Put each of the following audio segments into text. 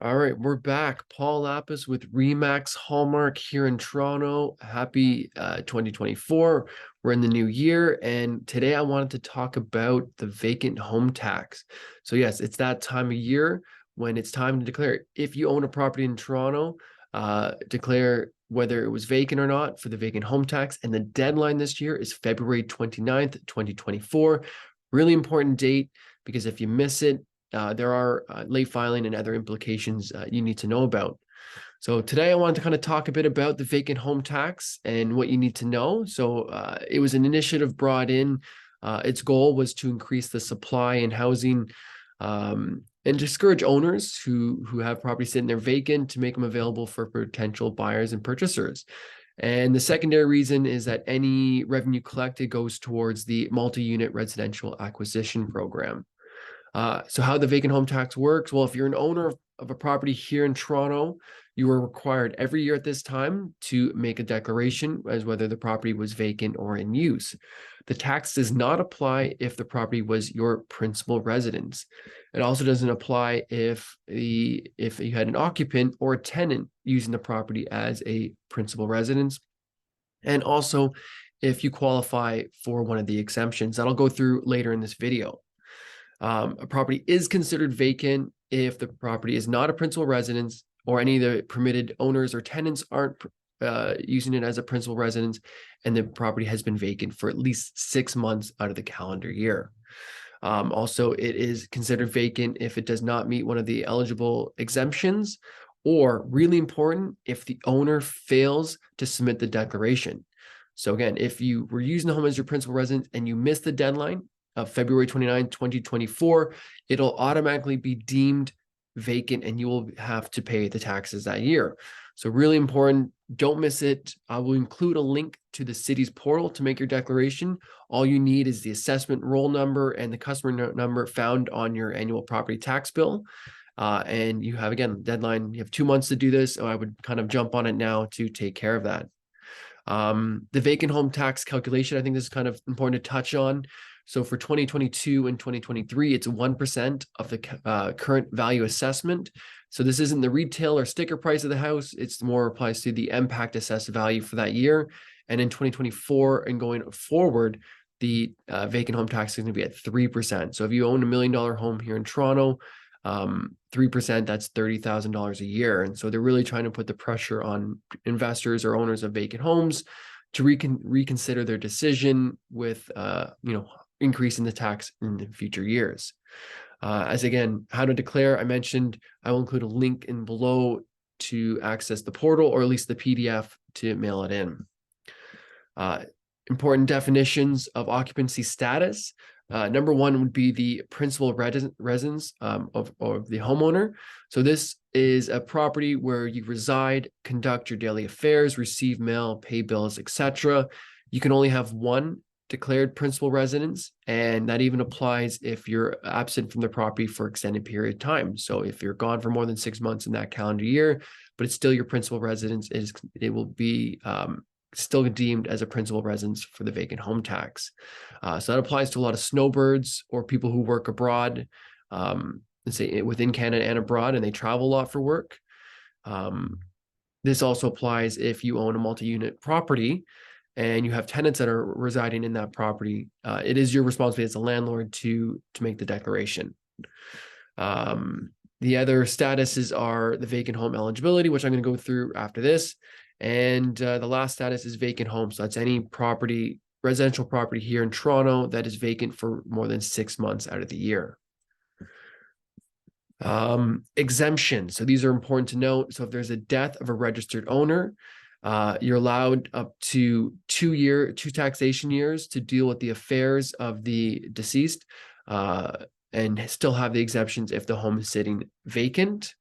All right, we're back. Paul Lapas with Remax Hallmark here in Toronto. Happy 2024. We're in the new year, and today I wanted to talk about the vacant home tax. So yes, it's that time of year when it's time to declare. If you own a property in Toronto, declare whether it was vacant or not for the vacant home tax. And the deadline this year is February 29th, 2024. Really important date because if you miss it, there are late filing and other implications you need to know about. So today I wanted to kind of talk a bit about the vacant home tax and what you need to know. So it was an initiative brought in. Its goal was to increase the supply in housing and discourage owners who have property sitting there vacant to make them available for potential buyers and purchasers. And the secondary reason is that any revenue collected goes towards the multi-unit residential acquisition program. So how the vacant home tax works? Well, if you're an owner of a property here in Toronto, you are required every year at this time to make a declaration as whether the property was vacant or in use. The tax does not apply if the property was your principal residence. It also doesn't apply if you had an occupant or a tenant using the property as a principal residence. And also if you qualify for one of the exemptions that I'll go through later in this video. A property is considered vacant if the property is not a principal residence or any of the permitted owners or tenants aren't using it as a principal residence, and the property has been vacant for at least 6 months out of the calendar year. Also, it is considered vacant if it does not meet one of the eligible exemptions, or really important, if the owner fails to submit the declaration. So again, if you were using the home as your principal residence and you missed the deadline of February 29, 2024, it'll automatically be deemed vacant and you will have to pay the taxes that year. So really important, don't miss it. I will include a link to the city's portal to make your declaration. All you need is the assessment roll number and the customer number found on your annual property tax bill. And you have, again, deadline, you have 2 months to do this. So I would kind of jump on it now to take care of that. The vacant home tax calculation, I think this is kind of important to touch on. So for 2022 and 2023, it's 1% of the current value assessment. So this isn't the retail or sticker price of the house. It's more applies to the impact assessed value for that year. And in 2024 and going forward, the vacant home tax is going to be at 3%. So if you own $1 million home here in Toronto, 3%, that's $30,000 a year. And so they're really trying to put the pressure on investors or owners of vacant homes to reconsider their decision with, increasing the tax in the future years. As again, how to declare, I mentioned, I will include a link in below to access the portal or at least the PDF to mail it in. Important definitions of occupancy status. Number one would be the principal residence of the homeowner. So this is a property where you reside, conduct your daily affairs, receive mail, pay bills, etc. You can only have one declared principal residence, and that even applies if you're absent from the property for extended period of time. So if you're gone for more than 6 months in that calendar year, but it's still your principal residence, it will be still deemed as a principal residence for the vacant home tax. So that applies to a lot of snowbirds or people who work abroad, let's say within Canada and abroad, and they travel a lot for work. This also applies if you own a multi-unit property and you have tenants that are residing in that property. It is your responsibility as a landlord to make the declaration. The other statuses are the vacant home eligibility, which I'm going to go through after this. And the last status is vacant home. So that's any property, residential property here in Toronto that is vacant for more than 6 months out of the year. Exemption. So these are important to note. So if there's a death of a registered owner, you're allowed up to 2 taxation years to deal with the affairs of the deceased, and still have the exemptions if the home is sitting vacant.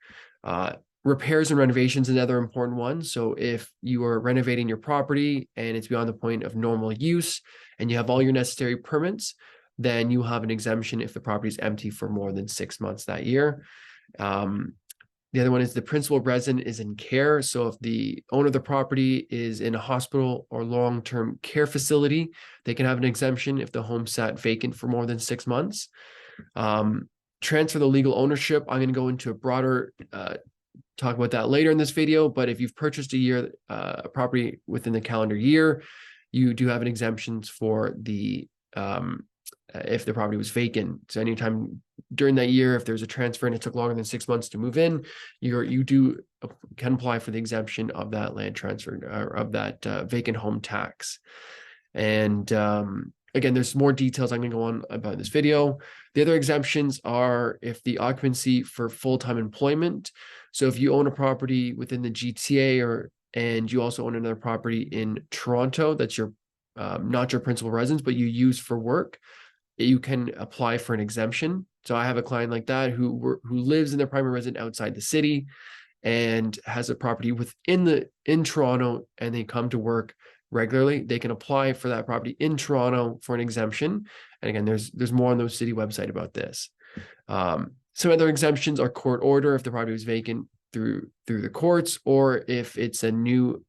Repairs and renovations, another important one. So if you are renovating your property and it's beyond the point of normal use and you have all your necessary permits, then you have an exemption if the property is empty for more than 6 months that year. The other one is the principal resident is in care. So if the owner of the property is in a hospital or long-term care facility, they can have an exemption if the home sat vacant for more than 6 months. transfer the legal ownership, I'm going to go into a broader talk about that later in this video. But if you've purchased a property within the calendar year, you do have an exemptions for the if the property was vacant. So anytime during that year, if there's a transfer and it took longer than 6 months to move in, you can apply for the exemption of that land transfer or of that vacant home tax. And again, there's more details I'm going to go on about this video. The other exemptions are if the occupancy for full-time employment. So if you own a property within the GTA and you also own another property in Toronto, that's your not your principal residence, but you use for work, you can apply for an exemption. So I have a client like that who lives in their primary residence outside the city and has a property in Toronto, and they come to work regularly. They can apply for that property in Toronto for an exemption. And again, there's more on the city website about this. Some other exemptions are court order if the property was vacant through the courts, or if it's a new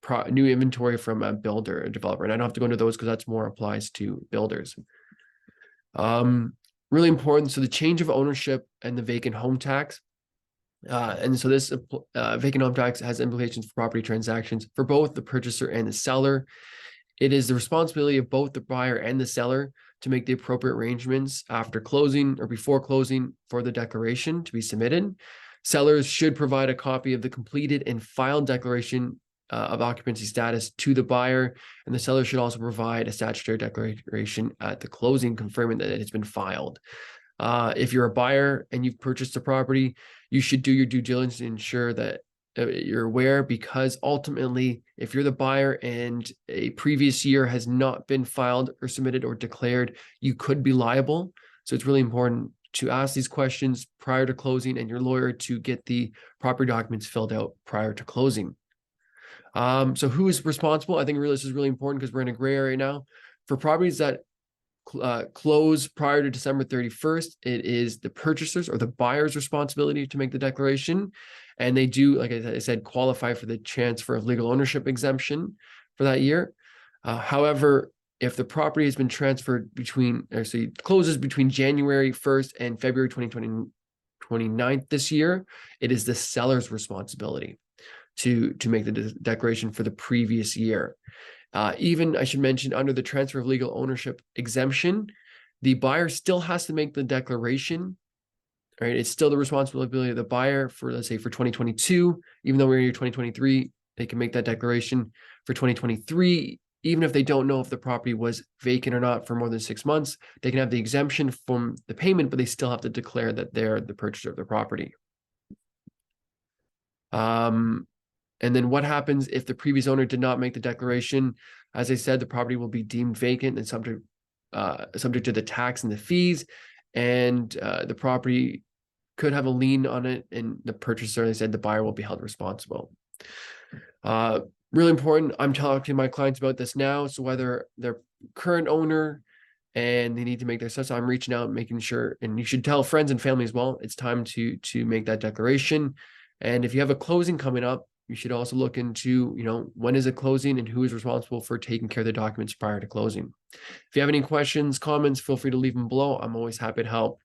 inventory from a builder or developer. And I don't have to go into those because that's more applies to builders. Really important. So the change of ownership and the vacant home tax. And so this vacant home tax has implications for property transactions for both the purchaser and the seller. It is the responsibility of both the buyer and the seller to make the appropriate arrangements after closing or before closing for the declaration to be submitted. Sellers should provide a copy of the completed and filed declaration of occupancy status to the buyer, and the seller should also provide a statutory declaration at the closing confirming that it has been filed. If you're a buyer and you've purchased a property, you should do your due diligence to ensure that you're aware, because ultimately, if you're the buyer and a previous year has not been filed or submitted or declared, you could be liable. So it's really important to ask these questions prior to closing, and your lawyer to get the property documents filled out prior to closing. So who is responsible? I think this is really important because we're in a gray area now. For properties that close prior to December 31st, it is the purchaser's or the buyer's responsibility to make the declaration. And they do, like I said, qualify for the transfer of legal ownership exemption for that year. However, if the property has been transferred closes between January 1st and February 29th this year, it is the seller's responsibility to make the declaration for the previous year. Even, I should mention, under the transfer of legal ownership exemption, the buyer still has to make the declaration. Right? It's still the responsibility of the buyer for, let's say, for 2022, even though we're in year 2023, they can make that declaration. For 2023, even if they don't know if the property was vacant or not for more than 6 months, they can have the exemption from the payment, but they still have to declare that they're the purchaser of the property. And then what happens if the previous owner did not make the declaration? As I said, the property will be deemed vacant and subject to the tax and the fees, and the property could have a lien on it, and the purchaser, as I said, the buyer will be held responsible. Really important. I'm talking to my clients about this now. So whether they're current owner and they need to make their stuff, so I'm reaching out, making sure, and you should tell friends and family as well, it's time to make that declaration. And if you have a closing coming up, you should also look into, when is it closing and who is responsible for taking care of the documents prior to closing. If you have any questions, comments, feel free to leave them below. I'm always happy to help.